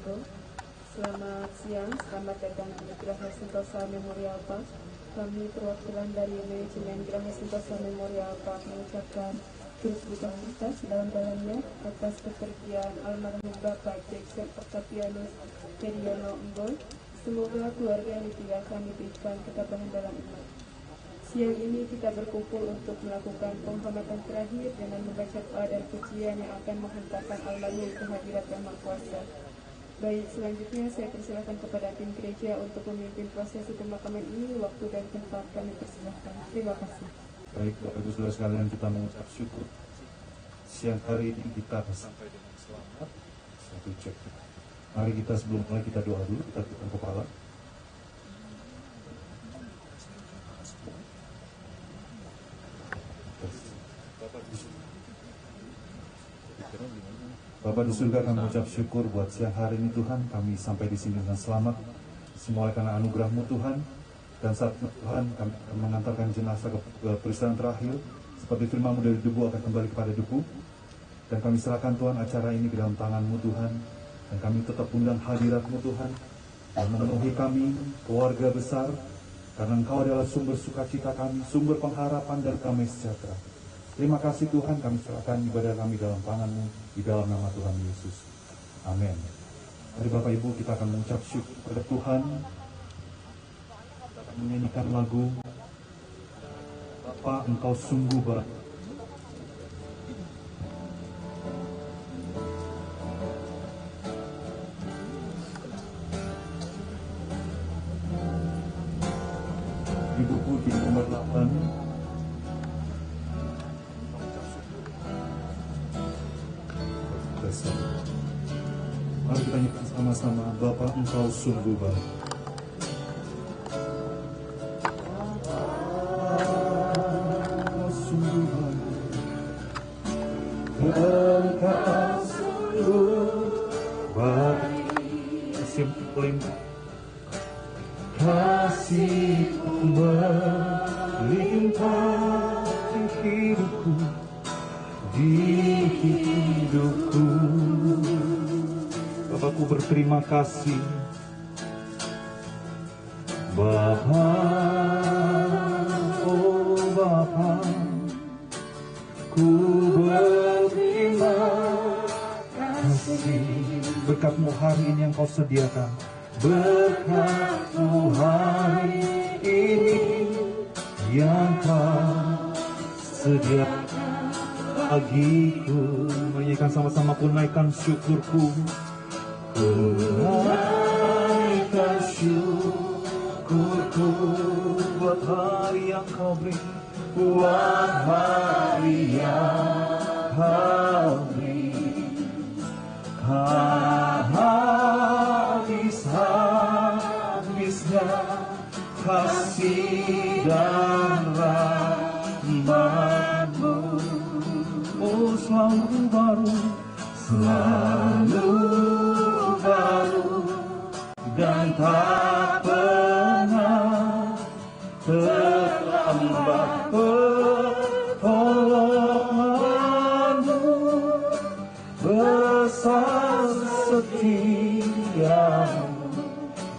Probolinggo. Selamat siang, selamat datang di Geraha Sentosa Memorial Park. Kami perwakilan dari manajemen Geraha Sentosa Memorial Park mengucapkan turut berduka cita sedalam-dalamnya atas kepergian almarhum Bapak Jackson Octavianus Heriano Emboy. Semoga keluarga yang ditinggalkan diberikan ketabahan dalam iman. Siang ini kita berkumpul untuk melakukan penghormatan terakhir dengan membaca doa dan pujian yang akan menghantarkan almarhum ke hadirat Yang Maha Kuasa. Baik, selanjutnya saya persilakan kepada tim gereja untuk memimpin prosesi pemakaman ini. Waktu dan tempat kami persilahkan. Terima kasih. Baik, Bapak Ibu Saudara sekalian, kita mengucap syukur. Siang hari ini kita sampai dengan selamat. Satu cek. Mari kita sebelum mulai kita doa dulu, kita tundukkan kepala. Bapak di surga, kami mengucap syukur buat siang hari ini Tuhan, kami sampai di sini dengan selamat. Semua karena anugerah-Mu Tuhan, dan saat Tuhan kami akan mengantarkan jenazah ke peristiwa terakhir, seperti firman-Mu dari debu akan kembali kepada debu. Dan kami serahkan Tuhan acara ini ke dalam tangan-Mu Tuhan, dan kami tetap undang hadirat-Mu Tuhan, yang memenuhi kami, keluarga besar, karena Engkau adalah sumber sukacita kami, sumber pengharapan dan damai sejahtera. Terima kasih Tuhan, kami serahkan ibadah kami dalam tangan-Mu, di dalam nama Tuhan Yesus. Amin. Mari Bapak Ibu, kita akan mengucap syukur kepada Tuhan, menyanyikan lagu Bapa Engkau sungguh baik. Di buku di nomor 8. Mari kita nyanyikan sama-sama, Bapa Engkau sungguh baik. Engkau sungguh baik. Engkau sungguh baik. Kasih melimpah. Kasih-Mu melimpah di hidupku. Di hidupku, Bapakku berterima kasih. Bapa, oh Bapa, ku berterima kasih. Berkat-Mu hari ini yang Kau sediakan, berkat-Mu hari ini yang Kau sediakan bagiku. Menyanyikan sama-sama, ku naikkan syukurku. Ku naikkan syukurku buat hari yang Kau beri, buat hari yang Kau beri. Habis-habisnya kasih dan rahmat-Mu. Oh, selalu baru, dan tak pernah terlambat pertolongan-Mu. Besar setia-Mu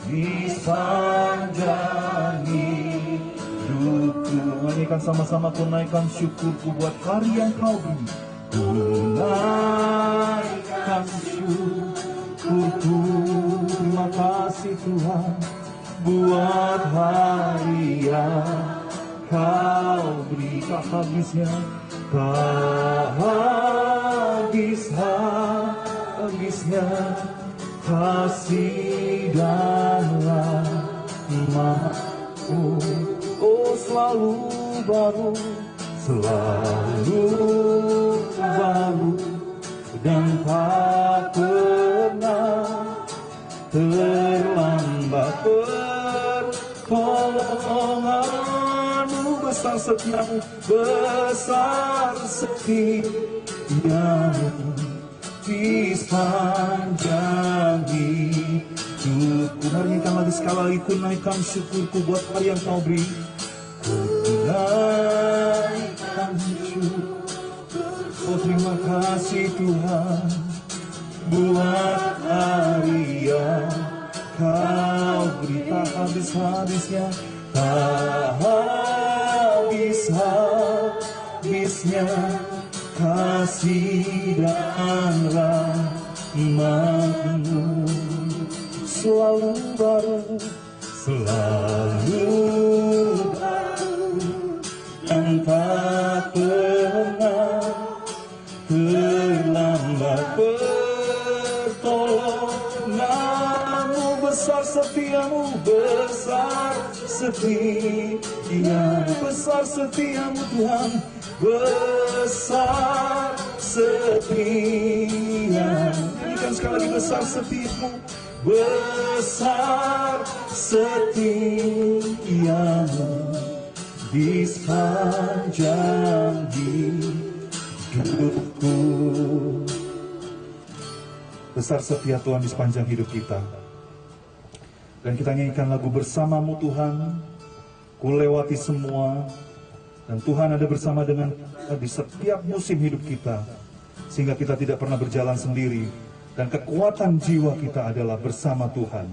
di sepanjang hidupku. Nyanyikan sama-sama, ku naikkan syukurku buat hari yang Kau beri. Ku naikkan syukurku. Terima kasih Tuhan buat hari yang Kau beri. Tak habisnya, tak habisnya kasih dan rahmat-Mu. Oh, selalu baru, dan tak pernah terlambat pertolongan-Mu. Besar setia-Mu, besar setia-Mu di sepanjang hidupku. Nyanyikan lagi sekali lagi, ku naikkan syukurku buat hari yang Kau beri. Ku naikkan syukur. Oh, terima kasih Tuhan buat hari Kau beri tak habis-habisnya, tak habis-habisnya kasih dan rahmat-Mu. Selalu baru, selalu baru, dan tak pernah terlambat pertolongan-Mu. Besar setiamu, besar setia, besar setiamu Tuhan, besar setia. Nyanyikan sekali lagi, besar setiamu, besar setiamu di sepanjang hidupku. Besar setia Tuhan di sepanjang hidup kita. Dan kita nyanyikan lagu bersama-Mu Tuhan, ku lewati semua. Dan Tuhan ada bersama dengan kita di setiap musim hidup kita, sehingga kita tidak pernah berjalan sendiri. Dan kekuatan jiwa kita adalah bersama Tuhan.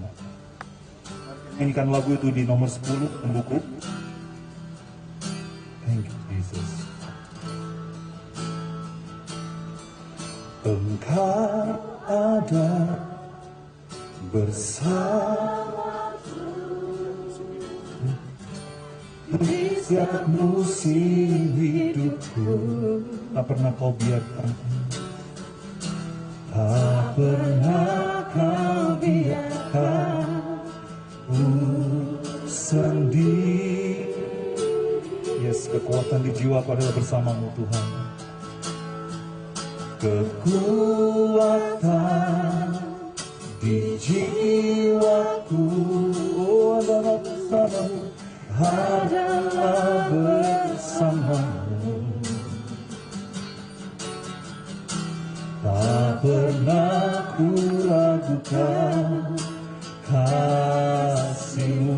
Nyanyikan lagu itu di nomor 10 buku. Thank you Jesus. Engkau ada bersama di setiap musim hidupku. Tak pernah Kau biarkan, tak pernah Kau biarkan ku sendiri. Yes, kekuatan di jiwaku adalah bersama-Mu Tuhan. Kekuatan di jiwaku adalah bersama-Mu, adalah bersama-Mu. Tak pernah ku ragukan kasih-Mu.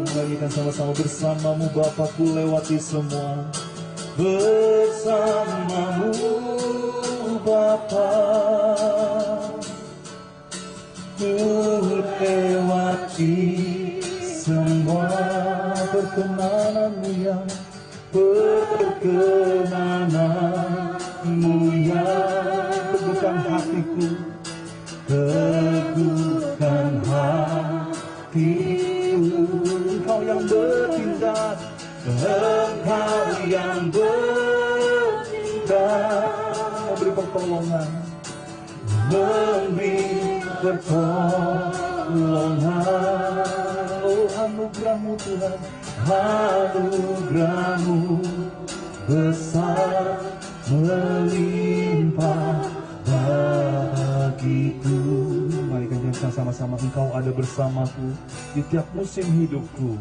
Nyanyikan sama-sama, bersama-Mu Bapa ku lewati semua. Bersama-Mu Bapa ku lewati semua. Perkenanan-Mu yang, perkenanan-Mu yang teguhkan hatiku, teguhkan hatiku. Engkau yang bertindak, Engkau yang bertindak, memberi pertolongan, memberi pertolongan. Oh, anugerah-Mu Tuhan, anugerah-Mu besar melimpah bagiku. Mari kita nyanyikan sama-sama, Engkau ada bersamaku di tiap musim hidupku.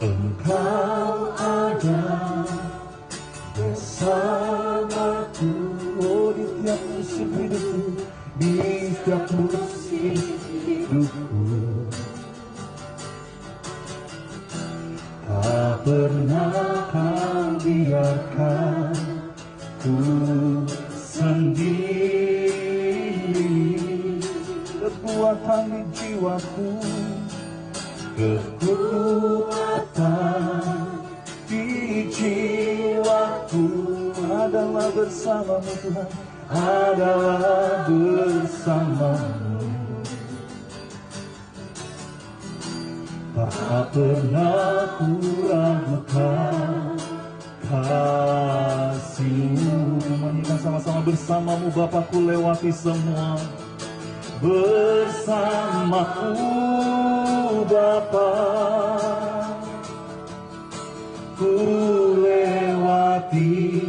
Engkau ada bersamaku, oh, di tiap musim hidupku, di tiap musim hidupku. Tak pernah Kau biarkan ku sendiri. Kekuatan di jiwaku, kekuatan di jiwaku adalah bersama-Mu Tuhan, adalah bersama-Mu. Tak pernah ku ragukan kasih-Mu. Nyanyikan sama-sama, bersama-Mu Bapa ku lewati semua. Bersama-Mu Bapa ku lewati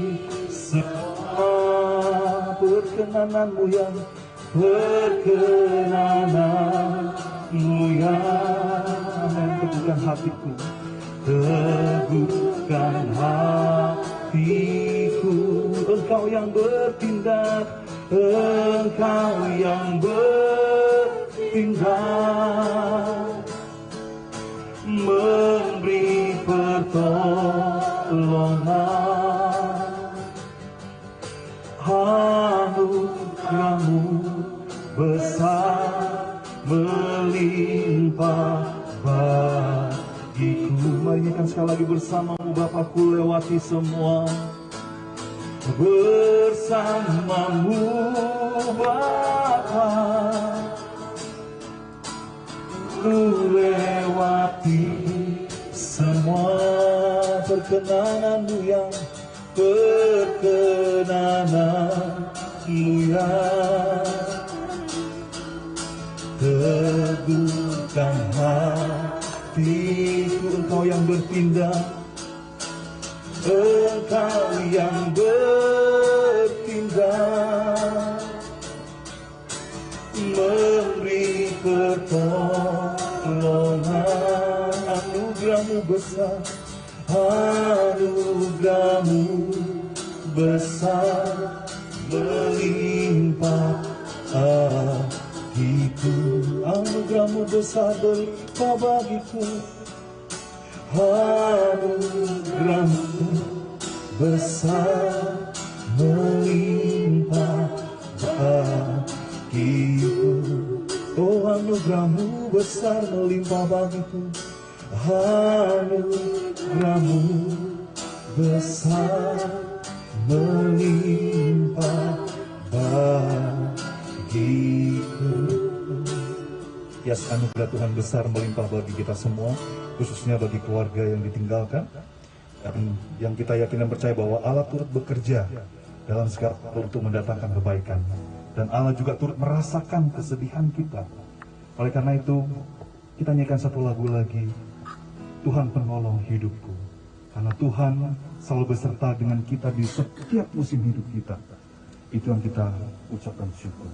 semua. Perkenanan-Mu yang, perkenanan-Mu yang teguhkan hatiku, teguhkan hatiku. Engkau yang bertindak, Engkau yang bertindak, memberi pertolongan. Anugerah-Mu besar katakan sekali lagi bersamamu Bapakku lewati semua. Bersamamu Bapa, ku lewati semua perkenananmu yang teguhkan hatiku. Engkau yang bertindak, Engkau yang bertindak, memberi pertolongan. Anugerahmu besar, anugerahmu besar, melimpah bagiku. Anugerahmu besar berlimpah bagiku. Anugerahmu besar melimpah bagiku. Oh, anugerahmu besar melimpah bagiku. Anugerahmu besar melimpah bagiku. Yes, anugerah Tuhan besar melimpah bagi kita semua, khususnya bagi keluarga yang ditinggalkan. Dan yang kita yakin dan percaya bahwa Allah turut bekerja dalam segala hal untuk mendatangkan kebaikan. Dan Allah juga turut merasakan kesedihan kita. Oleh karena itu, kita nyanyikan satu lagu lagi, Tuhan penolong hidupku. Karena Tuhan selalu beserta dengan kita di setiap musim hidup kita. Itu yang kita ucapkan syukur.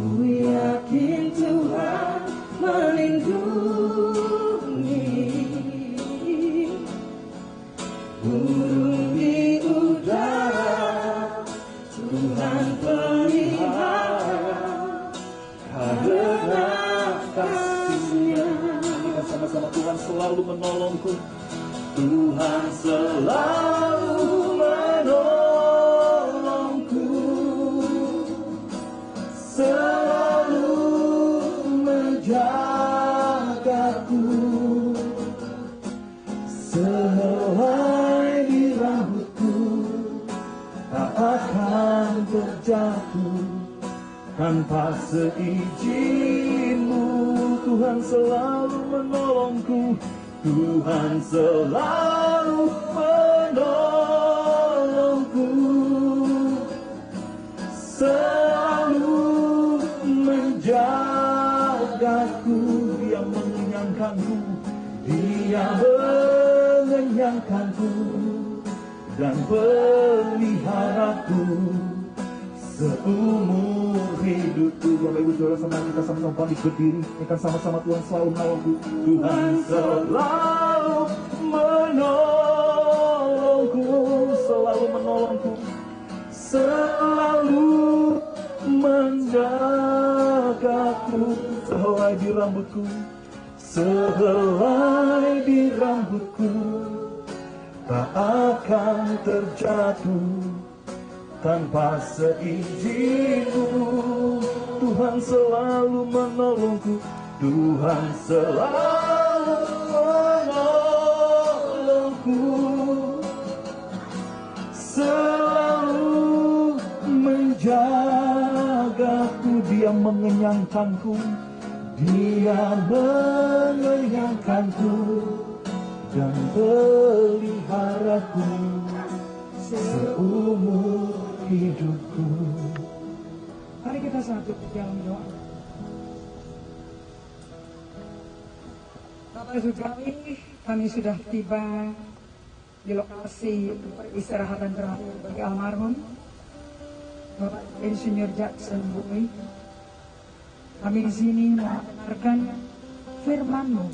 We are yakin Tuhan melindungi. Burung di udara Tuhan pelihara, karena kasih-Nya. Kita sama-sama, Tuhan selalu menolongku. Tuhan selalu menolongku, selalu menjagaku. Sehelai di rambutku tak akan terjatuh tanpa seizin-Mu. Tuhan selalu menolongku, Tuhan selalu menolongku, selalu menjagaku. Dia mengenyangkanku, Dia mengenyangkanku dan peliharaku seumur hidupku. Bapak Ibu Saudara, sama kita sama-sama bangkit berdiri. Kita sama-sama, Tuhan selalu menolongku, Tuhan selalu menolongku, selalu menolongku, selalu menjagaku. Sehelai di rambutku, sehelai di rambutku tak akan terjatuh tanpa seizin-Mu. Tuhan selalu menolongku, Tuhan selalu menolongku, selalu menjagaku. Dia mengenyangkanku, Dia mengenyangkanku dan peliharaku seumur hidupku. Mari kita satu dalam doa. Bapak Ibu kami sudah tiba di lokasi peristirahatan terakhir bagi almarhum Bapak Insinyur Jackson Bui. Kami di sini mendengarkan firman-Mu.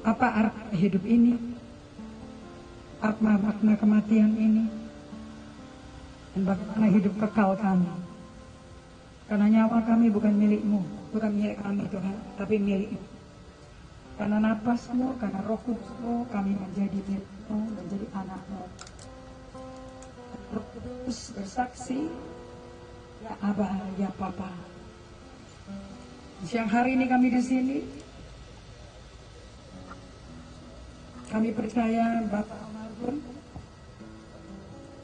Apa arti hidup ini? Apa makna kematian ini? Dan bagaimana hidup kekal kami? Karena nyawa kami bukan milik-Mu, bukan milik kami Tuhan, tapi milik-Mu. Karena nafas-Mu, karena Roh Kudus-Mu, kami menjadi milik-Mu, menjadi anak-Mu. Roh Kudus bersaksi, ya Abah, ya Papa. Siang hari ini kami di sini, kami percaya Bapak almarhum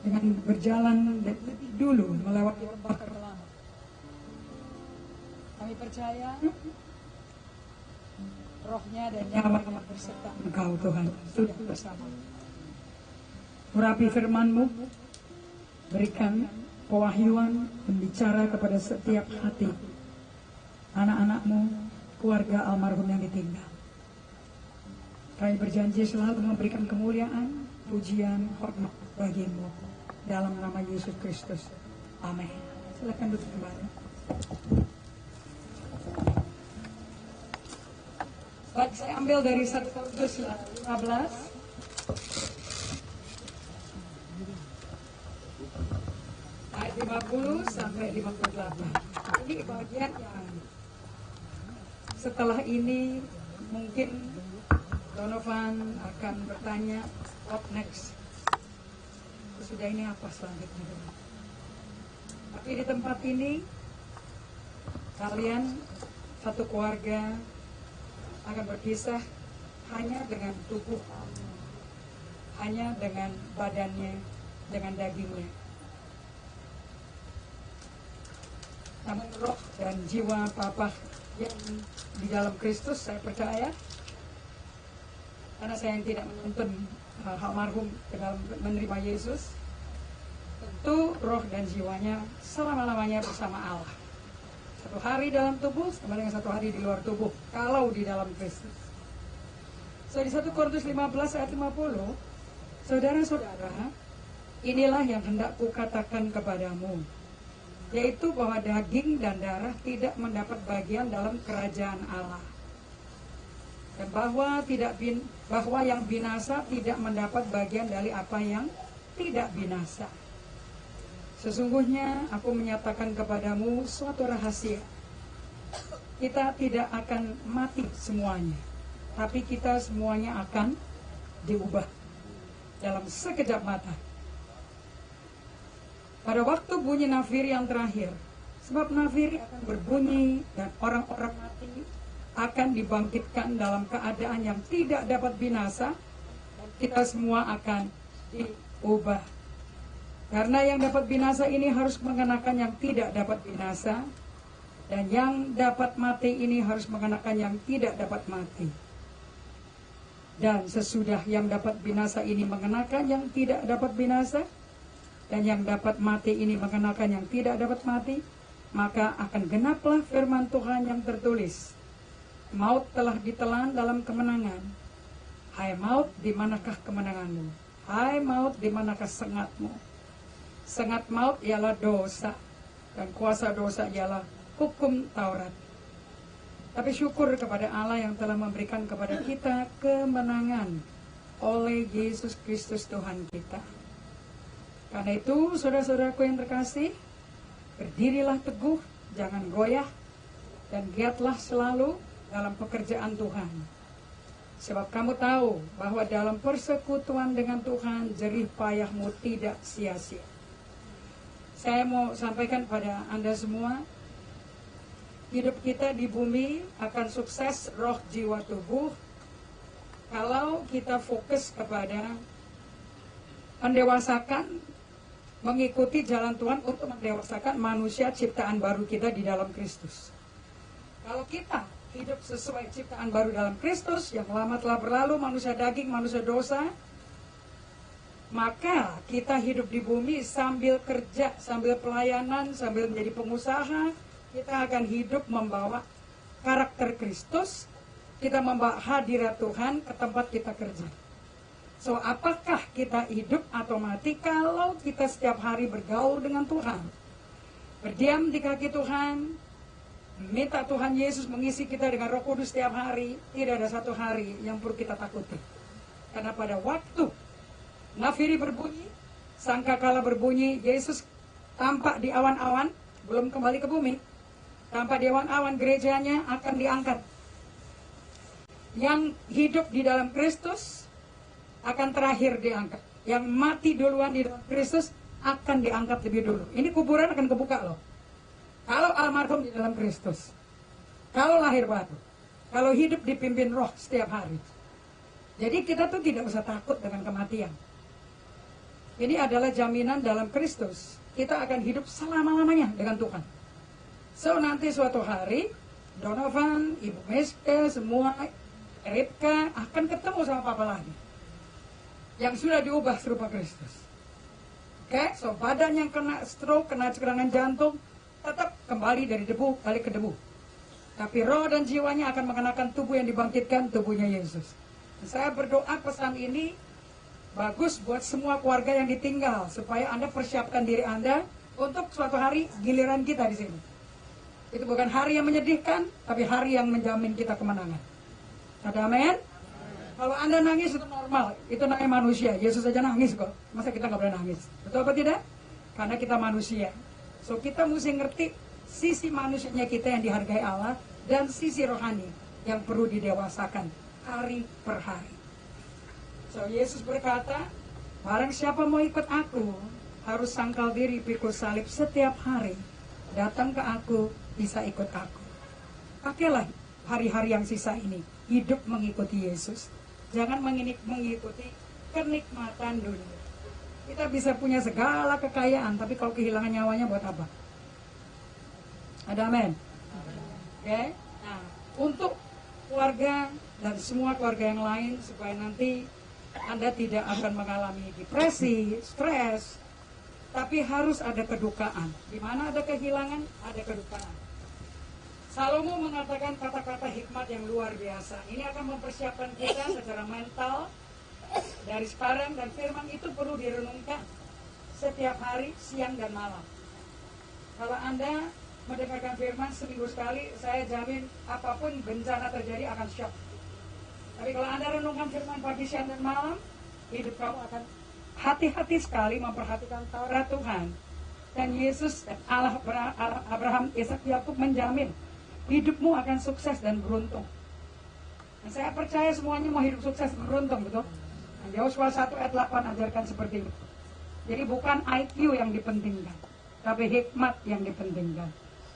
dengan berjalan lebih dulu melewati lembah kelam. Kami percaya rohnya dan nyawanya berserta Engkau Tuhan sudah bersama. Urapi firman-Mu, berikan pewahyuan membicara kepada setiap hati anak-anak-Mu, keluarga almarhum yang ditinggal. Kami berjanji selalu memberikan kemuliaan, pujian, hormat bagi-Mu dalam nama Yesus Kristus. Amin. Silakan duduk kembali. Baik, saya ambil dari 1 Korintus 15. Ayat 50 sampai 58. Ini bagian yang setelah ini mungkin Donovan akan bertanya, what next? Sudah ini apa selanjutnya? Tapi di tempat ini kalian satu keluarga akan berpisah hanya dengan tubuh, hanya dengan badannya, dengan dagingnya. Namun roh dan jiwa Papa yang di dalam Kristus, saya percaya, karena saya yang tidak menuntun almarhum dalam menerima Yesus, tentu roh dan jiwanya selama-lamanya bersama Allah. Satu hari dalam tubuh sama dengan satu hari di luar tubuh, kalau di dalam Kristus. So, di 1 Korintus 15 ayat 50, saudara-saudara, inilah yang hendak kukatakan kepadamu. yaitu bahwa daging dan darah tidak mendapat bagian dalam kerajaan Allah. Dan bahwa yang binasa tidak mendapat bagian dari apa yang tidak binasa. Sesungguhnya aku menyatakan kepadamu suatu rahasia. Kita tidak akan mati semuanya, tapi kita semuanya akan diubah dalam sekejap mata. Pada waktu bunyi nafir yang terakhir, sebab nafir akan berbunyi dan orang-orang mati akan dibangkitkan dalam keadaan yang tidak dapat binasa, dan kita semua akan diubah. Karena yang dapat binasa ini harus mengenakan yang tidak dapat binasa, dan yang dapat mati ini harus mengenakan yang tidak dapat mati. Dan sesudah yang dapat binasa ini mengenakan yang tidak dapat binasa, dan yang dapat mati ini mengenakan yang tidak dapat mati, maka akan genaplah firman Tuhan yang tertulis. Maut telah ditelan dalam kemenangan. Hai maut, di manakah kemenanganmu? Hai maut, di manakah sengatmu? Sengat maut ialah dosa, dan kuasa dosa ialah hukum Taurat. Tapi syukur kepada Allah yang telah memberikan kepada kita kemenangan oleh Yesus Kristus Tuhan kita. Karena itu, saudara-saudaraku yang terkasih, berdirilah teguh, jangan goyah, dan giatlah selalu dalam pekerjaan Tuhan. Sebab kamu tahu bahwa dalam persekutuan dengan Tuhan, jerih payahmu tidak sia-sia. Saya mau sampaikan pada Anda semua, hidup kita di bumi akan sukses roh, jiwa, tubuh kalau kita fokus kepada mendewasakan, mengikuti jalan Tuhan untuk mendewasakan manusia ciptaan baru kita di dalam Kristus. Kalau kita hidup sesuai ciptaan baru dalam Kristus, yang lama telah berlalu, manusia daging, manusia dosa, maka kita hidup di bumi sambil kerja, sambil pelayanan, sambil menjadi pengusaha. Kita akan hidup membawa karakter Kristus, kita membawa hadirat Tuhan ke tempat kita kerja. So, apakah kita hidup atau mati kalau kita setiap hari bergaul dengan Tuhan? Berdiam di kaki Tuhan, minta Tuhan Yesus mengisi kita dengan Roh Kudus setiap hari. Tidak ada satu hari yang perlu kita takuti. Karena pada waktu nafiri berbunyi, sangkakala berbunyi, Yesus tampak di awan-awan, belum kembali ke bumi. Tampak di awan-awan, gerejanya akan diangkat. Yang hidup di dalam Kristus akan terakhir diangkat. Yang mati duluan di dalam Kristus akan diangkat lebih dulu. Ini kuburan akan kebuka loh. Kalau almarhum di dalam Kristus, kalau lahir baru, kalau hidup dipimpin roh setiap hari. Jadi kita tuh tidak usah takut dengan kematian. Ini adalah jaminan dalam Kristus. Kita akan hidup selama-lamanya dengan Tuhan. So, nanti suatu hari, Donovan, Ibu Meske, semua, Ripka akan ketemu sama Papa lagi. Yang sudah diubah serupa Kristus. Oke, so badan yang kena stroke, kena serangan jantung, tetap kembali dari debu, balik ke debu. Tapi roh dan jiwanya akan mengenakan tubuh yang dibangkitkan, tubuhnya Yesus. Saya berdoa pesan ini bagus buat semua keluarga yang ditinggal, supaya Anda persiapkan diri Anda untuk suatu hari giliran kita di sini. Itu bukan hari yang menyedihkan, tapi hari yang menjamin kita kemenangan. Ada amin? Kalau Anda nangis itu normal, itu namanya manusia. Yesus saja nangis kok, masa kita nggak boleh nangis? Betul apa tidak? Karena kita manusia. So, kita mesti ngerti sisi manusianya kita yang dihargai Allah, dan sisi rohani yang perlu didewasakan hari per hari. So, Yesus berkata, barang siapa mau ikut aku, harus sangkal diri, pikul salib setiap hari. Datang ke aku, bisa ikut aku. Pakailah hari-hari yang sisa ini, hidup mengikuti Yesus. Jangan mengikuti kenikmatan dunia. Kita bisa punya segala kekayaan, tapi kalau kehilangan nyawanya buat apa? Ada amin? Oke? Nah, untuk keluarga dan semua keluarga yang lain, supaya nanti Anda tidak akan mengalami depresi, stres, tapi harus ada kedukaan. Di mana ada kehilangan, ada kedukaan. Salomo mengatakan kata-kata hikmat yang luar biasa. Ini akan mempersiapkan kita secara mental dari sekarang, dan firman itu perlu direnungkan setiap hari, siang dan malam. Kalau Anda mendengarkan firman seminggu sekali, saya jamin apapun bencana terjadi akan shock. Tapi kalau Anda renungkan firman pagi, siang, dan malam, hidup kamu akan hati-hati sekali memperhatikan Taurat Tuhan. Dan Yesus dan Allah Abraham, Ishak, Yakub menjamin hidupmu akan sukses dan beruntung. Dan saya percaya semuanya mau hidup sukses dan beruntung, betul? Nah, Yosua 1 ayat 8 ajarkan seperti itu. Jadi bukan IQ yang dipentingkan, tapi hikmat yang dipentingkan.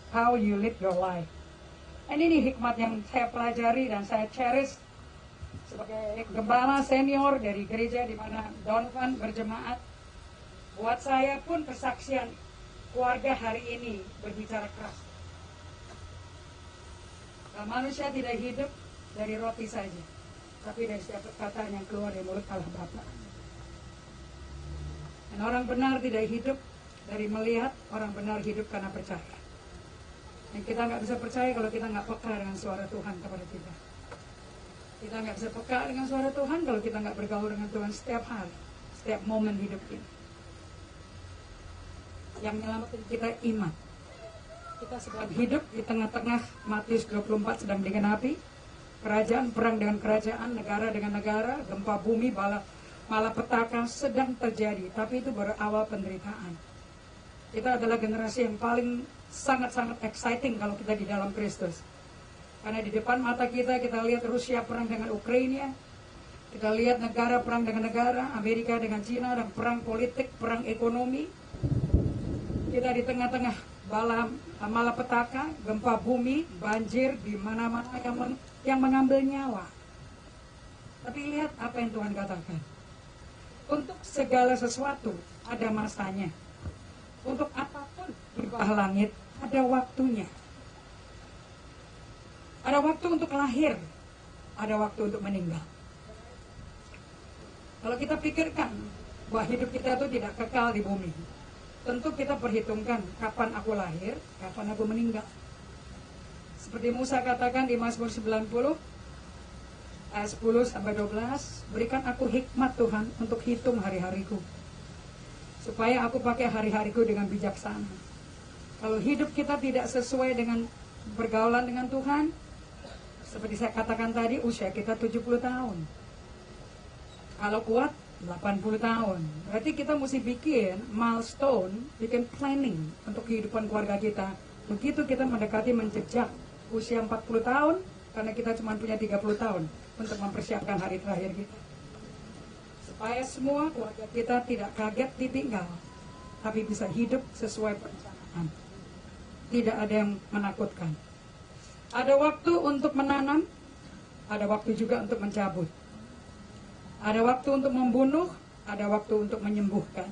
How you live your life. Dan ini hikmat yang saya pelajari dan saya cherish sebagai gembala senior dari gereja di mana Donovan berjemaat. Buat saya pun kesaksian keluarga hari ini berbicara keras. Nah, manusia tidak hidup dari roti saja, tapi dari setiap perkataan yang keluar dari mulut Allah Bapa. Dan orang benar tidak hidup dari melihat, orang benar hidup karena percaya. Dan kita nggak bisa percaya kalau kita nggak peka dengan suara Tuhan kepada kita. Kita nggak bisa peka dengan suara Tuhan kalau kita nggak bergaul dengan Tuhan setiap hari, setiap momen hidup ini. Yang menyelamatkan kita iman. Kita sedang hidup di tengah-tengah Matius 24 sedang digenapi. Kerajaan perang dengan kerajaan, negara dengan negara, gempa bumi, malapetaka sedang terjadi. Tapi itu baru awal penderitaan. Kita adalah generasi yang paling sangat-sangat exciting kalau kita di dalam Kristus. Karena di depan mata kita lihat Rusia perang dengan Ukraina. Kita lihat negara perang dengan negara, Amerika dengan Cina, dan perang politik, perang ekonomi. Kita di tengah-tengah malapetaka, gempa bumi, banjir di mana-mana yang mengambil nyawa. Tapi lihat apa yang Tuhan katakan. Untuk segala sesuatu ada masanya. Untuk apapun di bawah langit ada waktunya. Ada waktu untuk lahir, ada waktu untuk meninggal. Kalau kita pikirkan bahwa hidup kita itu tidak kekal di bumi, tentu kita perhitungkan kapan aku lahir, kapan aku meninggal. Seperti Musa katakan di Mazmur 90 ayat 10 sampai 12, berikan aku hikmat Tuhan untuk hitung hari-hariku, supaya aku pakai hari-hariku dengan bijaksana. Kalau hidup kita tidak sesuai dengan pergaulan dengan Tuhan, seperti saya katakan tadi, usia kita 70 tahun. Kalau kuat 80 tahun. Berarti kita mesti bikin milestone, bikin planning untuk kehidupan keluarga kita. Begitu kita mendekati menjejak usia 40 tahun, karena kita cuma punya 30 tahun untuk mempersiapkan hari terakhir kita. Supaya semua keluarga kita tidak kaget ditinggal, tapi bisa hidup sesuai perencanaan. Tidak ada yang menakutkan. Ada waktu untuk menanam, ada waktu juga untuk mencabut. Ada waktu untuk membunuh, ada waktu untuk menyembuhkan.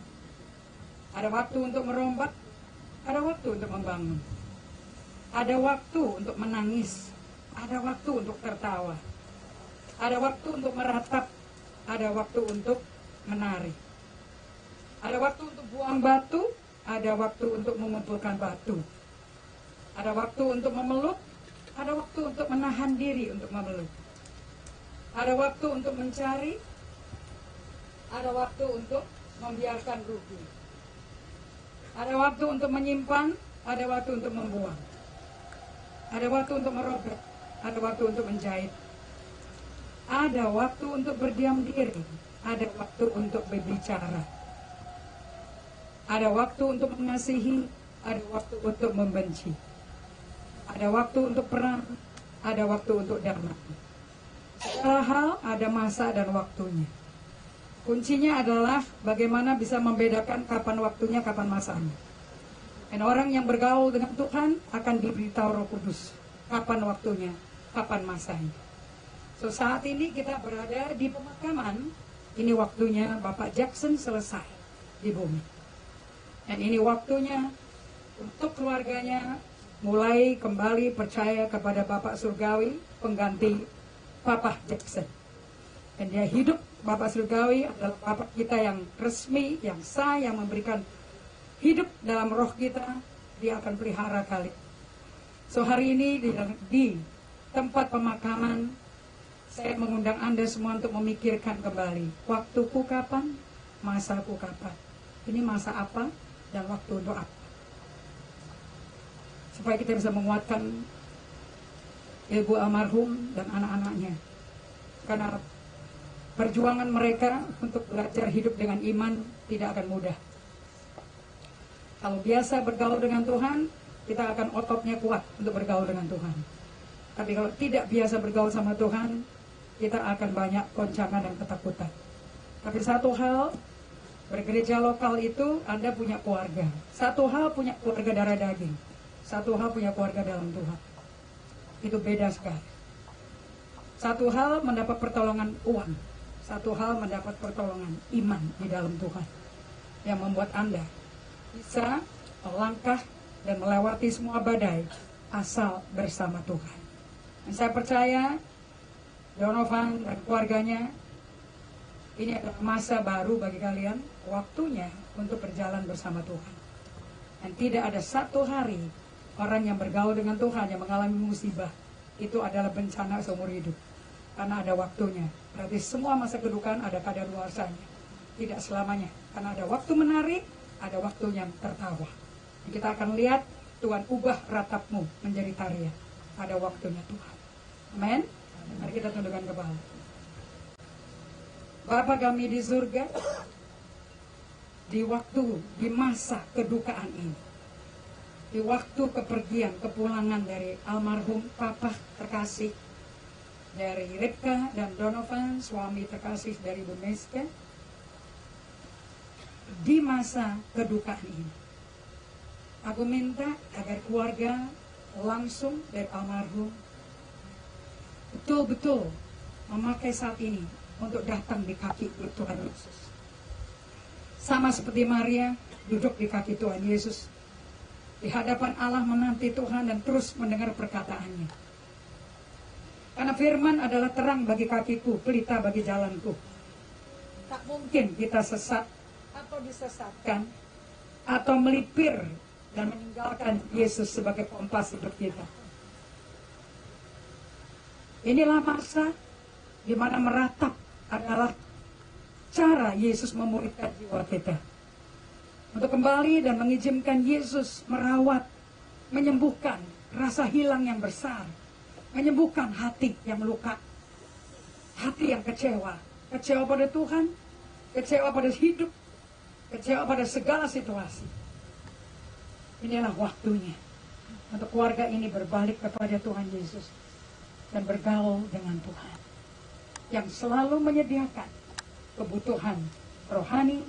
Ada waktu untuk merombak, ada waktu untuk membangun. Ada waktu untuk menangis, ada waktu untuk tertawa. Ada waktu untuk meratap, ada waktu untuk menari. Ada waktu untuk buang batu, ada waktu untuk mengumpulkan batu. Ada waktu untuk memeluk, ada waktu untuk menahan diri untuk memeluk. Ada waktu untuk mencari, ada waktu untuk membiarkan rugi. Ada waktu untuk menyimpan, ada waktu untuk membuang. Ada waktu untuk merobek, ada waktu untuk menjahit. Ada waktu untuk berdiam diri, ada waktu untuk berbicara. Ada waktu untuk mengasihi, ada waktu untuk membenci. Ada waktu untuk perang, ada waktu untuk damai. Segala hal ada masa dan waktunya. Kuncinya adalah bagaimana bisa membedakan kapan waktunya, kapan masanya. Dan orang yang bergaul dengan Tuhan akan diberitahu Roh Kudus kapan waktunya, kapan masanya. So saat ini kita berada di pemakaman. Ini waktunya Bapak Jackson selesai di bumi. Dan ini waktunya untuk keluarganya mulai kembali percaya kepada Bapak Surgawi, pengganti Papa Jackson. Dan dia hidup, Bapak Surgawi adalah Bapak kita yang resmi, yang sah, yang memberikan hidup dalam roh kita. Dia akan pelihara kali. So hari ini di tempat pemakaman, saya mengundang Anda semua untuk memikirkan kembali, waktuku kapan, masaku kapan. Ini masa apa dan waktu untuk apa. supaya kita bisa menguatkan ibu almarhum dan anak-anaknya. Karena perjuangan mereka untuk belajar hidup dengan iman tidak akan mudah. Kalau biasa bergaul dengan Tuhan, kita akan ototnya kuat untuk bergaul dengan Tuhan. Tapi kalau tidak biasa bergaul sama Tuhan, kita akan banyak goncangan dan ketakutan. Tapi satu hal, bergereja lokal itu Anda punya keluarga. Satu hal punya keluarga darah daging. Satu hal punya keluarga dalam Tuhan. Itu beda sekali. Satu hal mendapat pertolongan uang. Satu hal mendapat pertolongan iman di dalam Tuhan. Yang membuat Anda bisa melangkah dan melewati semua badai asal bersama Tuhan. Dan saya percaya Donovan dan keluarganya, ini adalah masa baru bagi kalian, waktunya untuk berjalan bersama Tuhan. Dan tidak ada satu hari orang yang bergaul dengan Tuhan yang mengalami musibah, itu adalah bencana seumur hidup. Karena ada waktunya. Berarti semua masa kedukaan ada kadaluarsanya. Tidak selamanya. Karena ada waktu menari, ada waktunya tertawa. Dan kita akan lihat Tuhan ubah ratapmu menjadi tarian. Ada waktunya Tuhan. Amin. Mari kita tundukkan kepala. Bapa kami di surga, di masa kedukaan ini, di waktu kepergian, kepulangan dari almarhum Papa terkasih, dari Ripka dan Donovan, suami terkasih dari Bu Meska, di masa kedukaan ini, aku minta agar keluarga langsung dari almarhum betul-betul memakai saat ini untuk datang di kaki Tuhan Yesus. Sama seperti Maria duduk di kaki Tuhan Yesus, di hadapan Allah menanti Tuhan dan terus mendengar perkataannya. Karena firman adalah terang bagi kakiku, pelita bagi jalanku. Tak mungkin kita sesat atau disesatkan atau melipir dan meninggalkan Yesus sebagai kompas hidup kita. Inilah masa di mana meratap adalah cara Yesus memuridkan jiwa kita. Untuk kembali dan mengizinkan Yesus merawat, menyembuhkan rasa hilang yang besar, menyembuhkan hati yang luka, hati yang kecewa, kecewa pada Tuhan, kecewa pada hidup, kecewa pada segala situasi. Inilah waktunya untuk keluarga ini berbalik kepada Tuhan Yesus dan bergaul dengan Tuhan yang selalu menyediakan kebutuhan rohani,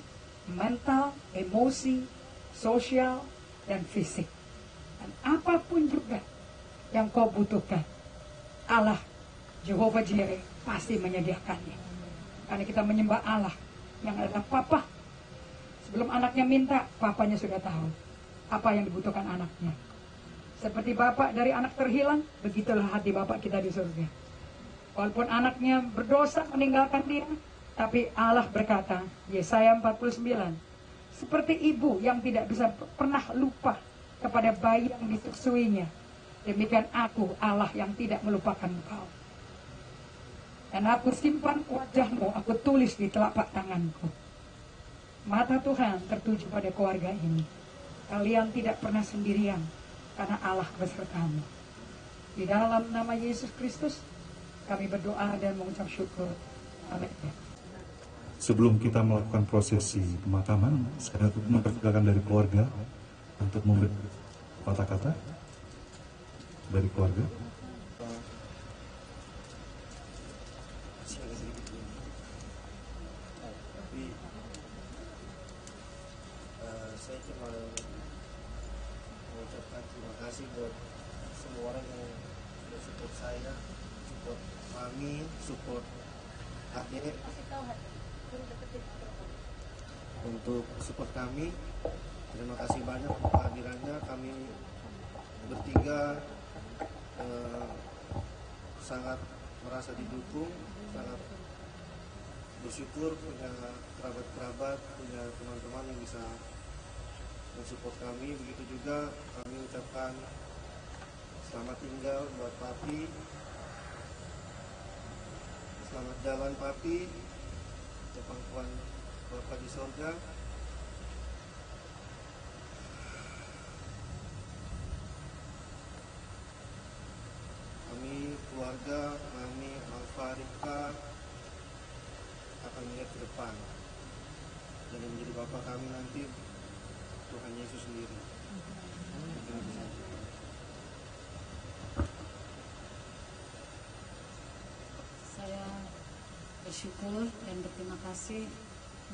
mental, emosi, sosial, dan fisik. Dan apapun juga yang kau butuhkan, Allah Jehovah Jireh pasti menyediakannya. Karena kita menyembah Allah yang adalah Papa. Sebelum anaknya minta, Papanya sudah tahu apa yang dibutuhkan anaknya. Seperti Bapak dari anak terhilang, begitulah hati Bapak kita di surga. Walaupun anaknya berdosa meninggalkan dia, tapi Allah berkata, Yesaya 49, seperti ibu yang tidak bisa pernah lupa kepada bayi yang disusuinya, demikian aku Allah yang tidak melupakan engkau. Dan aku simpan wajahmu, aku tulis di telapak tanganku. Mata Tuhan tertuju pada keluarga ini. Kalian tidak pernah sendirian, karena Allah besertamu. Di dalam nama Yesus Kristus, kami berdoa dan mengucap syukur. Amin. Sebelum kita melakukan prosesi pemakaman, saya mempersilakan dari keluarga untuk memberi kata-kata dari keluarga. Saya cuma mengucapkan terima kasih buat semua orang yang sudah support saya, support mami, support adik, untuk support kami. Terima kasih banyak untuk kehadirannya. Kami bertiga sangat merasa didukung, sangat bersyukur punya kerabat-kerabat, punya teman-teman yang bisa mensupport kami. Begitu juga kami ucapkan selamat tinggal buat Papi, selamat jalan Papi, pangkuan Bapa di sorga. keluarga, Mami, Alfa, Rika akan melihat ke depan. Dan yang menjadi Bapak kami nanti Tuhan Yesus sendiri. Mungkin itu saja. Saya bersyukur dan berterima kasih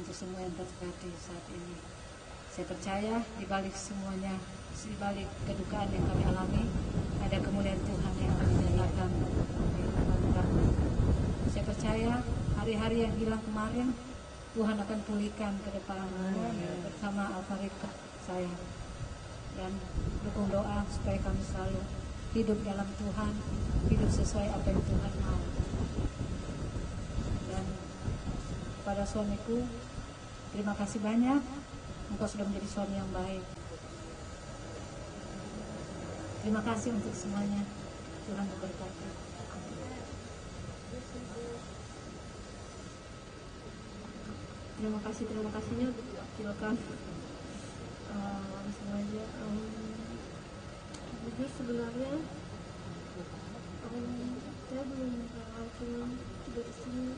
untuk semua yang terjadi saat ini. Saya percaya di balik semuanya, di balik kedukaan yang kami alami, ada kemuliaan Tuhan yang akan dinyatakan di depan kami. Saya percaya hari-hari yang hilang kemarin Tuhan akan pulihkan ke depan bersama Alfarika saya, dan dukung doa supaya kami selalu hidup dalam Tuhan, hidup sesuai apa yang Tuhan mau. Dan pada suamiku, terima kasih banyak, engkau sudah menjadi suami yang baik. Terima kasih untuk semuanya. Tuhan memberkati. Terima kasihnya diwakilkan semuanya. Jujur sebenarnya saya belum cuma tidur di sini.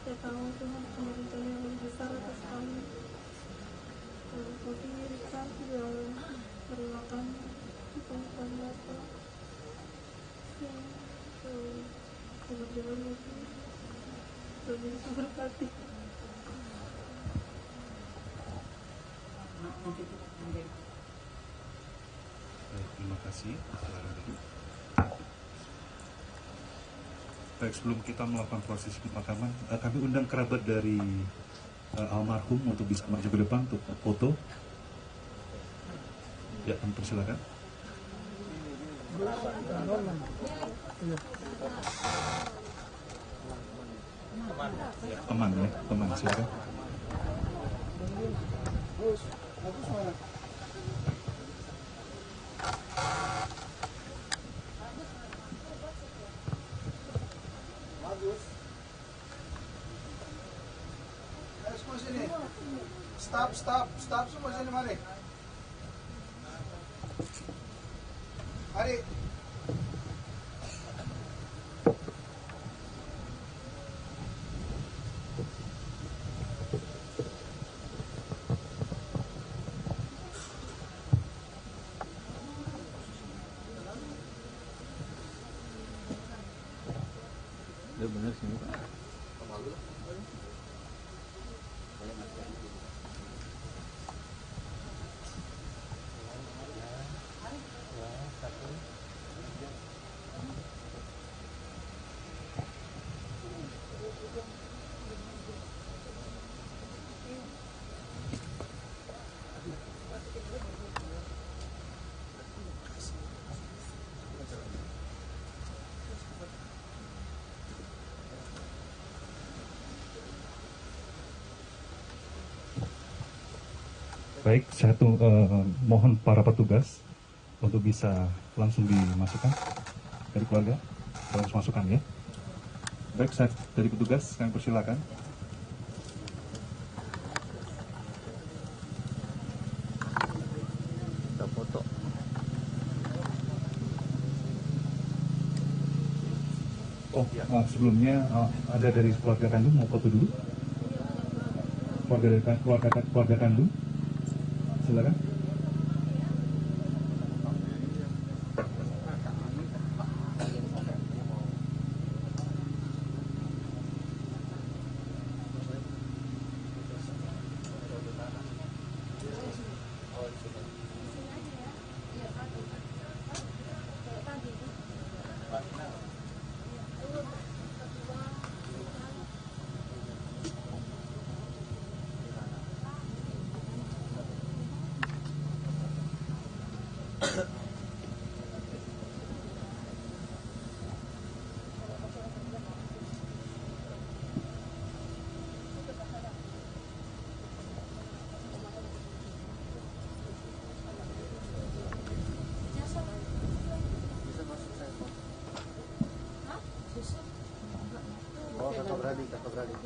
Saya tahu Tuhan punya rencana yang lebih besar atas kami. Tapi Rika juga merelakan perempuan Bapak yang berjalan itu lebih berkati. Baik, terima kasih. Baik, sebelum kita melakukan proses pemakaman, kami undang kerabat dari almarhum untuk bisa maju ke depan untuk foto. Ya, kami persilakan. Teman ya, teman silakan. Semua sini. Stop semua sini, mari. Mari. Dia benar sih. Baik, saya mohon para petugas untuk bisa langsung dimasukkan dari keluarga, harus masukkan ya. Baik, saya dari petugas, kami persilakan. Kita foto. Oh, sebelumnya ada dari keluarga kandung mau foto dulu. Keluarga kandung, silakan. Oh, kakak beradik.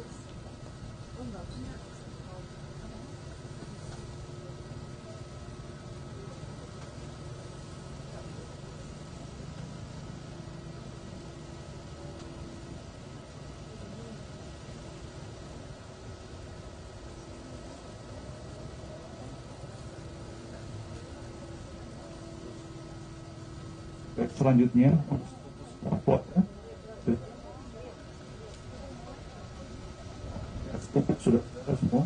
selanjutnya sudah semua.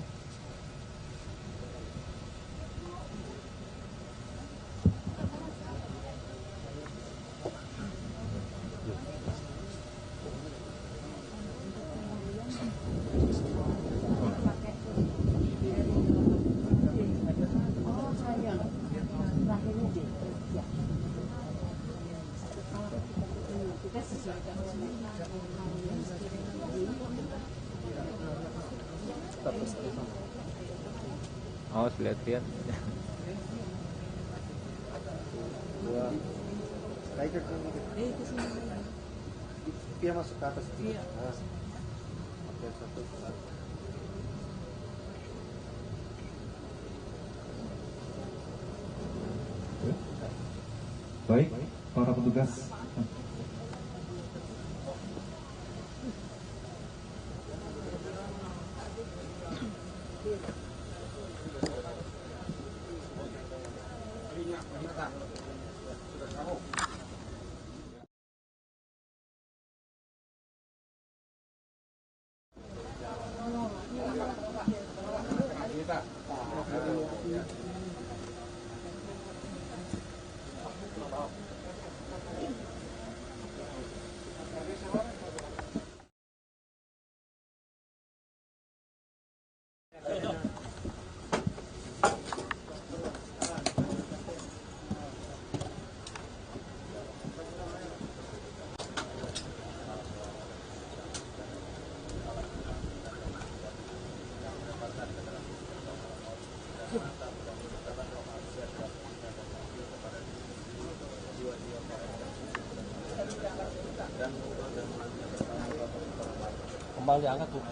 Awas lihat-lihat. Tiger dia masuk ke atas. Iya. Oke, satu. Baik, para petugas. Kembali angkat tuh.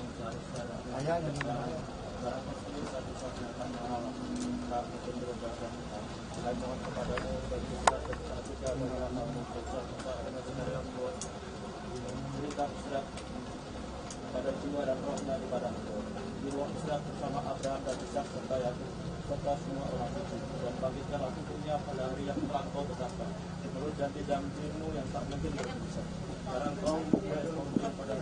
pada jiwa dan rohnya di badan di ruang istirahat bersama Abraham dan Ishak serta Yakub serta semua orang suci dan bangkitkanlah untuknya pada hari yang telah kau tetapkan menurut janji-janjimu yang tak mungkin berpisah karena engkau memberikan pada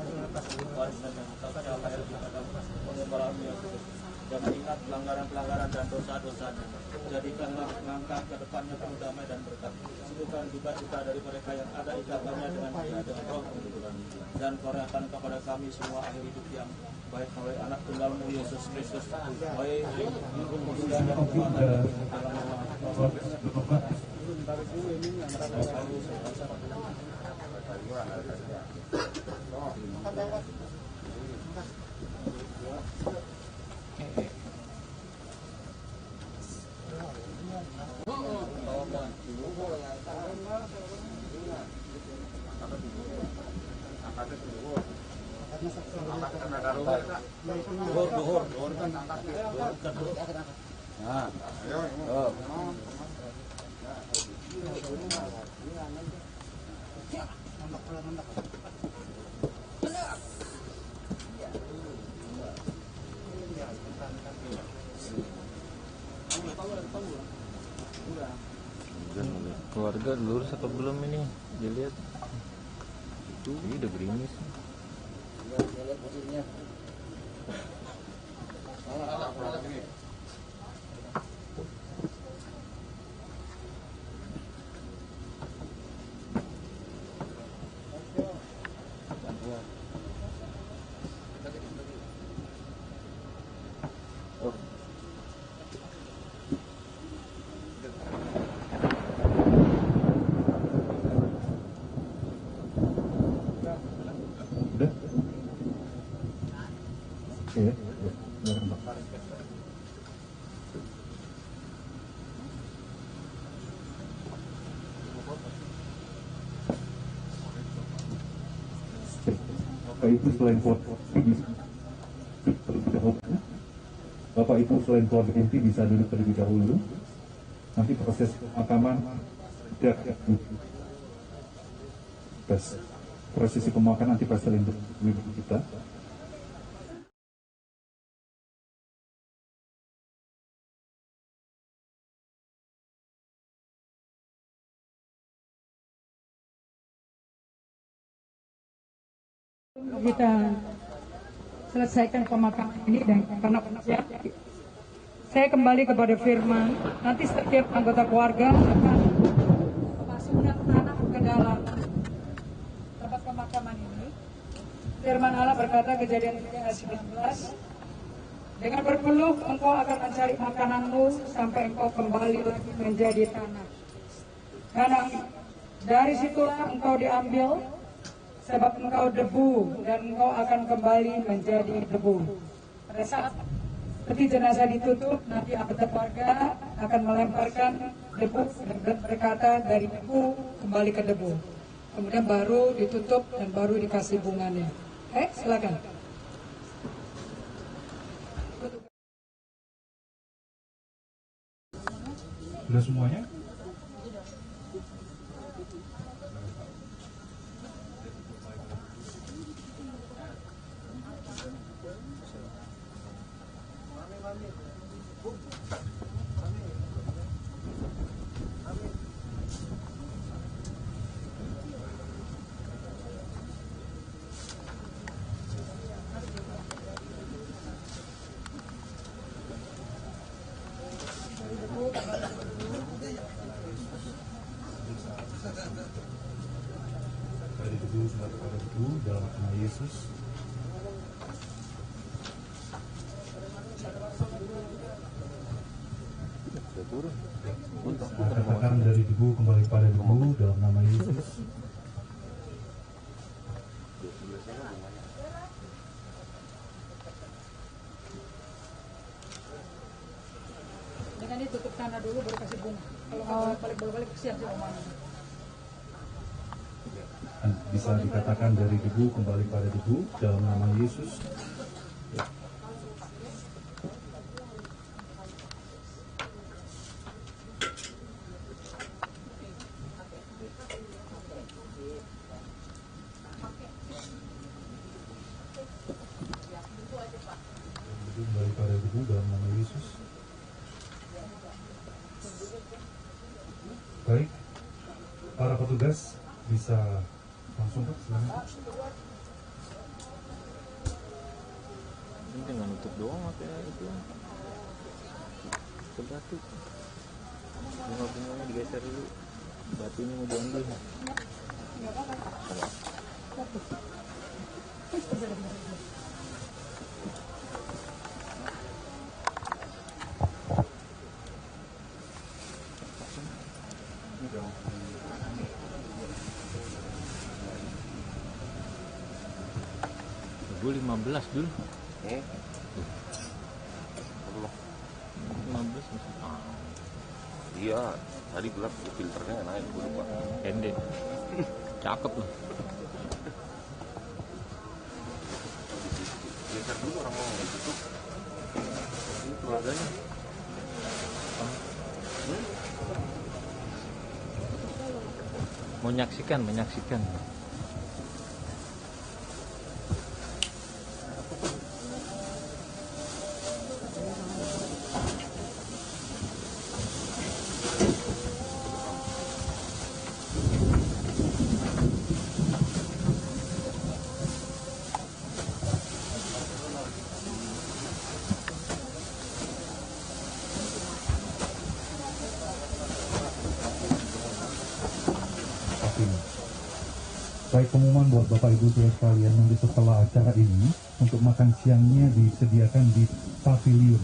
waris dan yang tak lahir di padang pengembaraan yang kudus dan ingat pelanggaran-pelanggaran dan dosa-dosanya. Jadikanlah langkah ke depannya penuh damai dan berkat. Sembuhkan juga kita dari mereka yang ada ikatannya dengan dia dengan roh kebetulan. Dan koryakan kepada kami semua akhir hidup yang baik oleh anak tunggalmu Yesus Kristus. Baik Keluarga lurus atau belum ini? Dilihat. Ini udah gerimis. Udah? Oke, ya. Silakan, Pak. Bapak Ibu selain keluarga inti bisa duduk terlebih dahulu. Nanti proses pemakaman tidak prosesi pemakaman nanti pasti untuk kita. Kita selesaikan pemakaman ini dan karena saya kembali kepada firman. Nanti setiap anggota keluarga akan memasukkan tanah ke dalam tempat pemakaman ini. Firman Allah berkata Kejadian 3 ayat 19, dengan berpeluh engkau akan mencari makananmu sampai engkau kembali lagi menjadi tanah. Karena dari situlah engkau diambil, sebab engkau debu dan engkau akan kembali menjadi debu. Pada saat peti jenazah ditutup, nanti anggota keluarga akan melemparkan debu dan berkata dari debu kembali ke debu. Kemudian baru ditutup dan baru dikasih bunganya. Silakan. Sudah semuanya? Dari debu kembali pada debu dalam nama Yesus. Katakan dari debu kembali pada debu dalam nama Yesus. Dengan ditutup tanah dulu baru kasih bunga. Kalau balik kesian sih omong. Bisa dikatakan dari debu kembali pada debu dalam nama Yesus. Kembali pada debu dalam nama Yesus. Baik, para petugas bisa langsung Pak, silakan. Ini dengan nutup doang makanya itu ke batu. Bunga-bunganya digeser dulu, batunya mau diambil. Gue 15 dulu. 15 masih. Iya, tadi gelap filternya naik gue lupa. Ende. Cakep loh. Geser dulu orang mau gitu. Ini keluarganya. Menyaksikan. Baik, pengumuman buat Bapak Ibu Saudara sekalian, nanti setelah acara ini untuk makan siangnya disediakan di pavilion.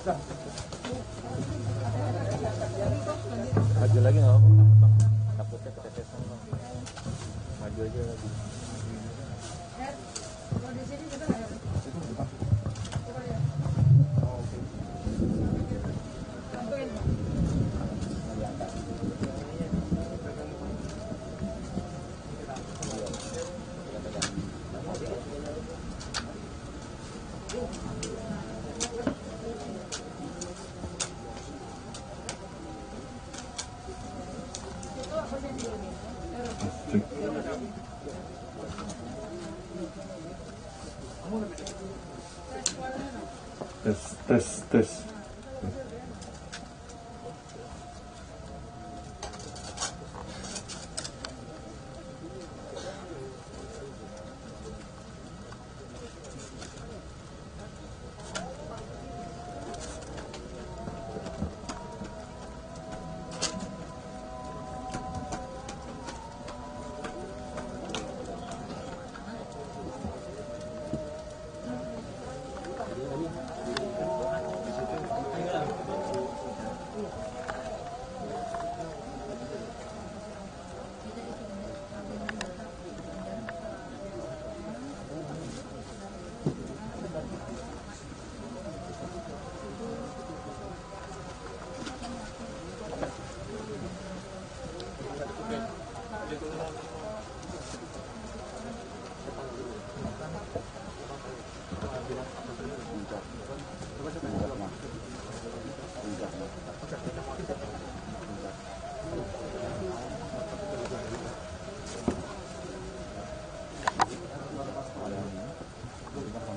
Maju lagi nggak apa-apa, takutnya ketetesan bang. Maju aja lagi. Tes.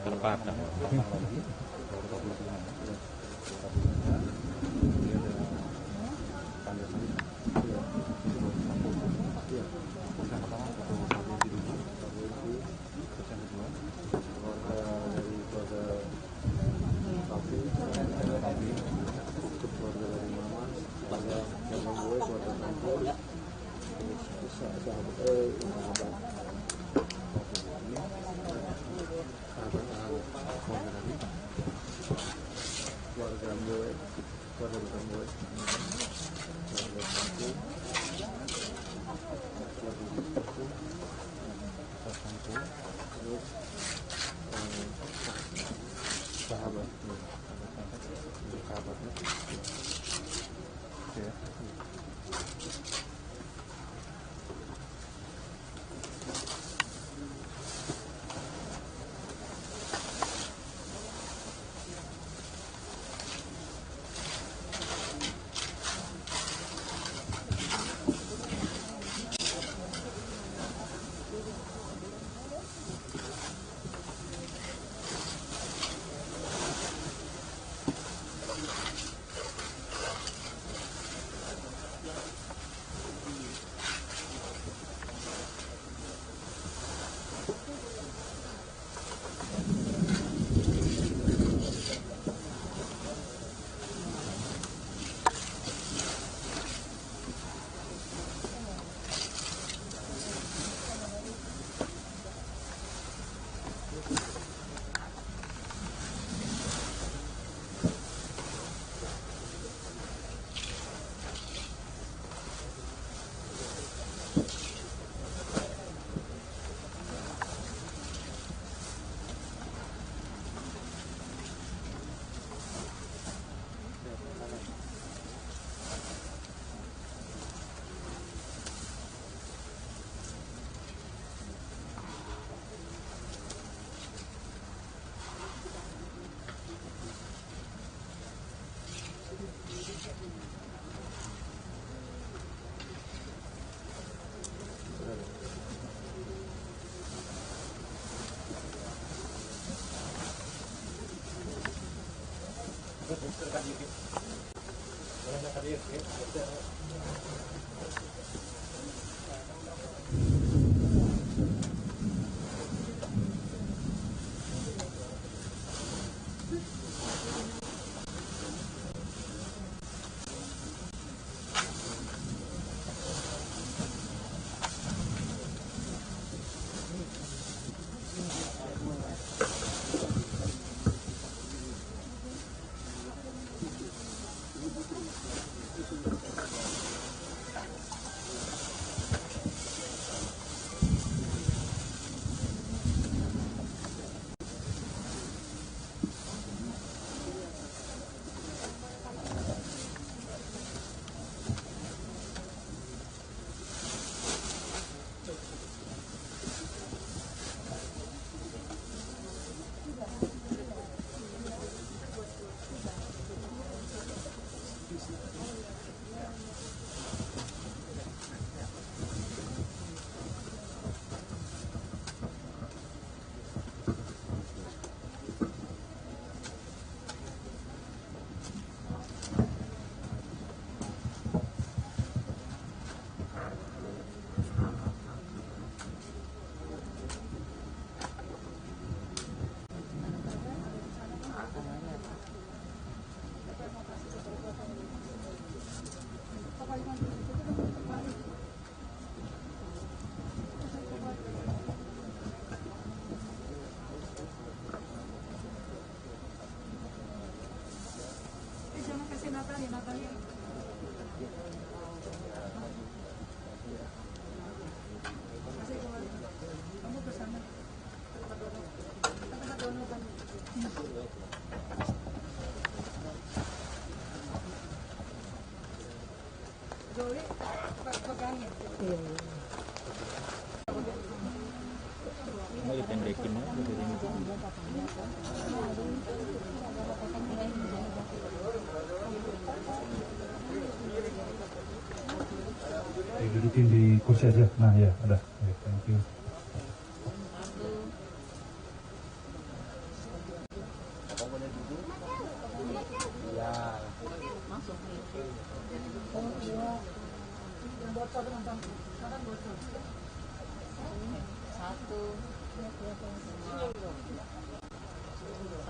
Terpatah. kasih Natali, Natali. Kasih kamu ke sana. Tempat donokan. Joy, pegangin. Iya. Mau dipendekin ya, Dudukin di kursi aja. Nah ya, ada. Oke, thank you.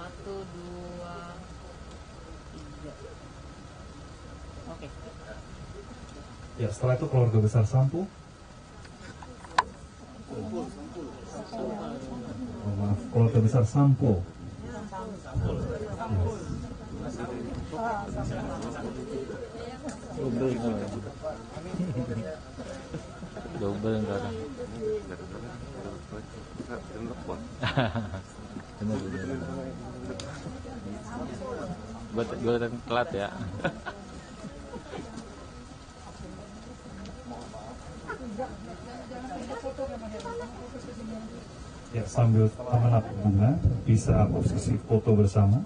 Satu, dua, tiga. Oke. Ya, setelah itu keluarga besar Sampo. Oh, maaf, keluarga besar Sampo. double enggak ada. Bener. Buat telat ya. Ya, sambil menatap bunga, bisa posisi foto bersama.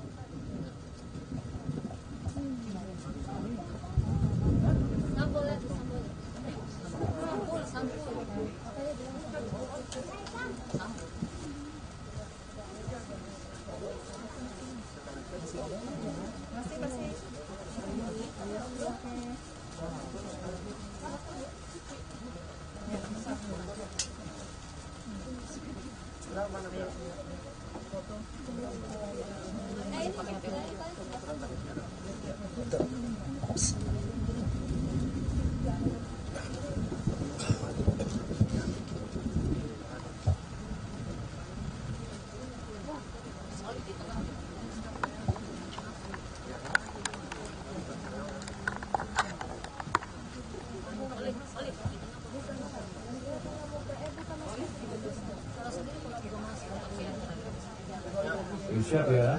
Siap ya.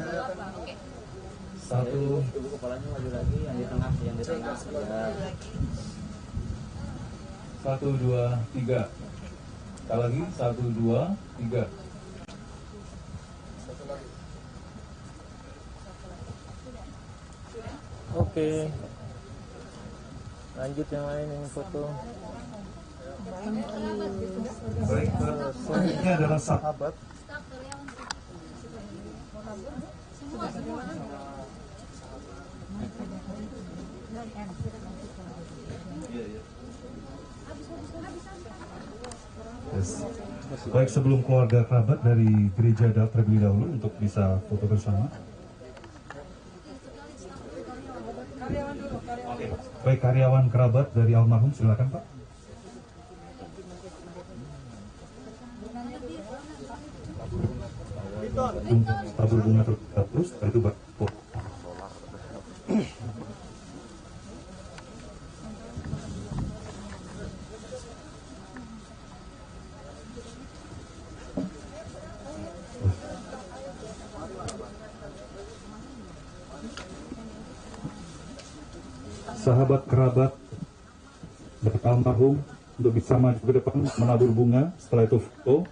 Satu. Coba kepalanya maju lagi, yang di tengah, yang di tengah. Ya. 1, 2, 3. Sekali lagi 1, 2, 3. Oke. Lanjut yang lain yang foto. Baik, selanjutnya adalah sahabat. Yes. Baik, sebelum keluarga kerabat dari gereja terlebih dahulu untuk bisa foto bersama. Baik, karyawan kerabat dari almarhum, silakan Pak. Tabur bunga terus, setelah itu foto. Sahabat kerabat dari almarhum untuk bisa maju ke depan menabur bunga, setelah itu foto.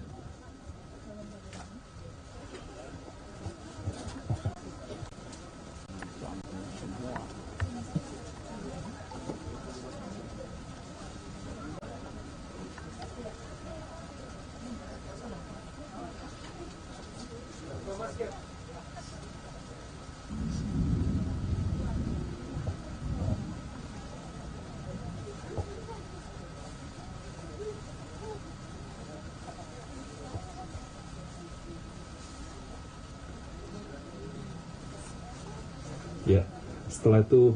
Ya, setelah itu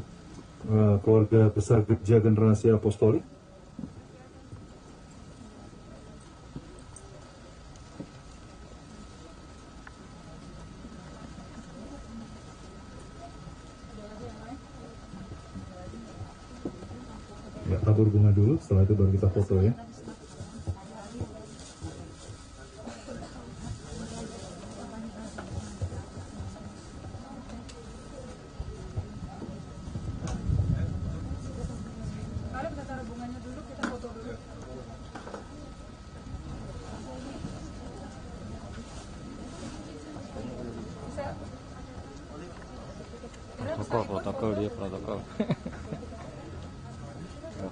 keluarga besar Gereja Generasi Apostolik. tabur bunga dulu, setelah itu baru kita foto ya. Mari kita taruh bunganya dulu, kita foto dulu. Protokol dia protokol.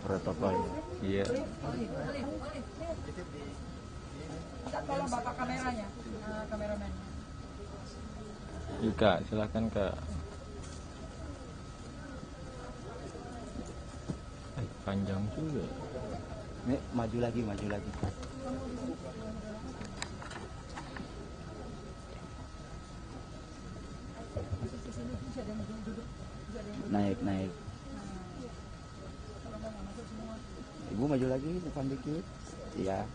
Protokol. Iya. Tolong bapak kameranya, kameramen. Kak, silakan Kak. Panjang juga. Nih, maju lagi, maju lagi. Naik, naik. Ibu maju lagi, depan dikit. Iya.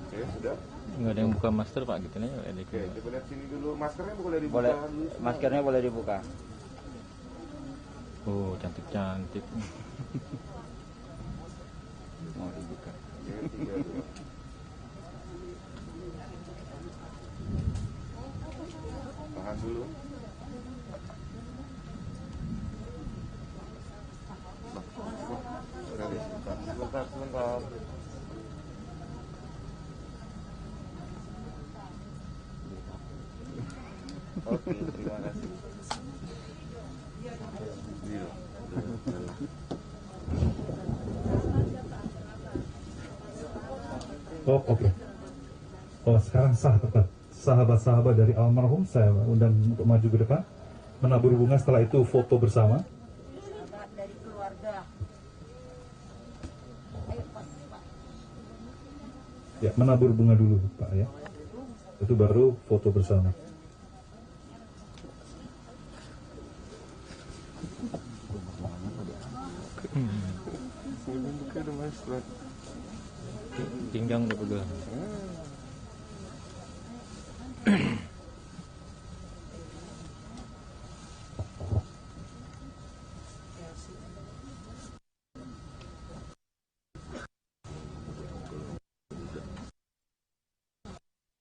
Oke, sudah. Nggak ada yang buka masker Pak, gitu nih. Oke, coba lihat sini dulu. Maskernya boleh dibuka Boleh. dulu. Maskernya boleh dibuka. Oh, cantik-cantik. Mau dibuka. Oke, 3, 2. Tahan dulu. Sebentar. Oke, terima kasih. Iya. Oh, oke. Oh, sekarang sahabat-sahabat dari almarhum saya undang untuk maju ke depan, menabur bunga, setelah itu foto bersama. Sahabat dari keluarga. Ayo Pak. Ya, menabur bunga dulu Pak ya. Itu baru foto bersama. Pinggang udah pegang.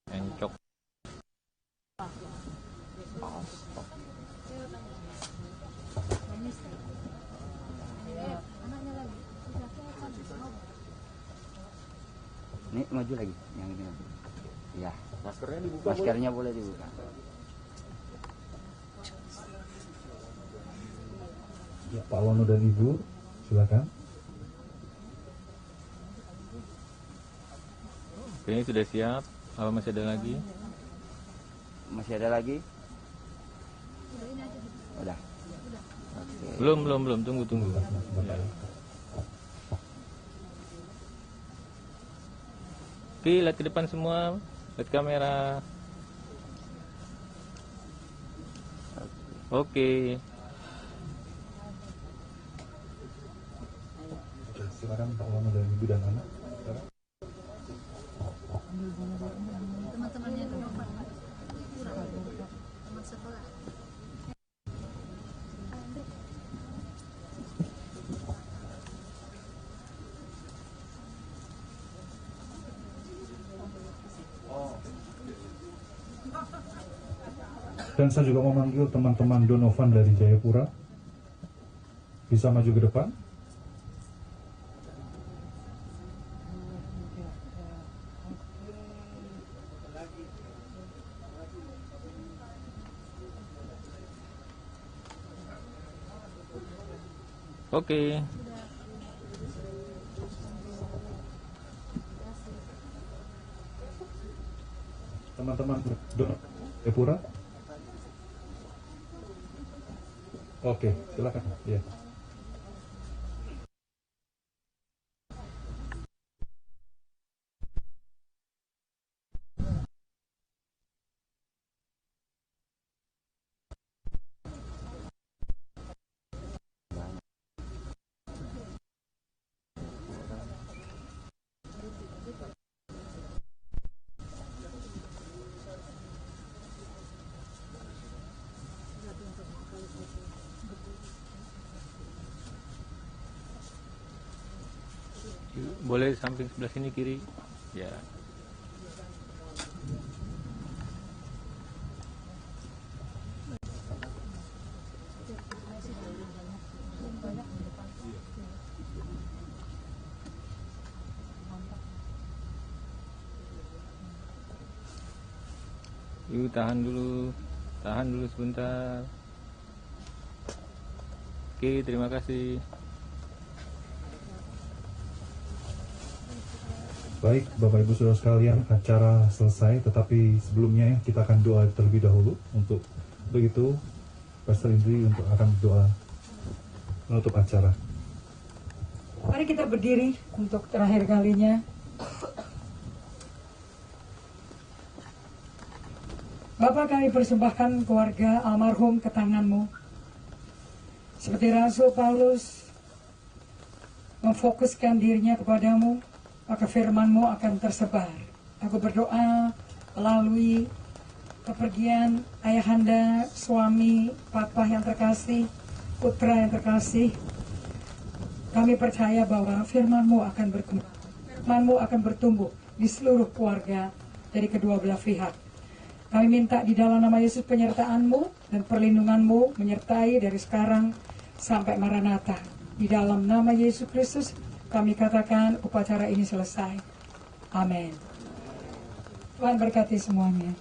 Encok. Nih, maju lagi. Yang ini. Iya. Maskernya dibuka. Maskernya boleh dibuka. Ya, Pak Wono dan Ibu, silakan. Ini sudah siap. Apa masih ada lagi? Masih ada lagi? Udah. Oke. Belum. Tunggu. Ya. Oke, lihat ke depan semua. Lihat kamera. Oke. Silakan Pak Wono dan Ibu dan anak. Teman-temannya ke depan. Teman sekolah. Dan saya juga memanggil teman-teman Donovan dari Jayapura. Bisa maju ke depan. Oke. Teman-teman Jayapura. Oke, silakan. Ya. Boleh samping sebelah sini kiri. Ya. Yuk, tahan dulu sebentar. Oke, terima kasih. Baik, Bapak Ibu Saudara sekalian, acara selesai, tetapi sebelumnya kita akan doa terlebih dahulu. Untuk itu, Pastor Indri akan doa menutup acara. Mari kita berdiri untuk terakhir kalinya. Bapa, kami persembahkan keluarga almarhum ke tangan-Mu. Seperti Rasul Paulus memfokuskan dirinya kepadamu, maka firman-Mu akan tersebar. Aku berdoa melalui kepergian ayahanda, suami, papa yang terkasih, putra yang terkasih, kami percaya bahwa firman-Mu akan berkembang, firman-Mu akan bertumbuh di seluruh keluarga dari kedua belah pihak. Kami minta di dalam nama Yesus penyertaan-Mu dan perlindungan-Mu menyertai dari sekarang sampai Maranatha. Di dalam nama Yesus Kristus kami katakan upacara ini selesai. Amin. Tuhan berkati semuanya.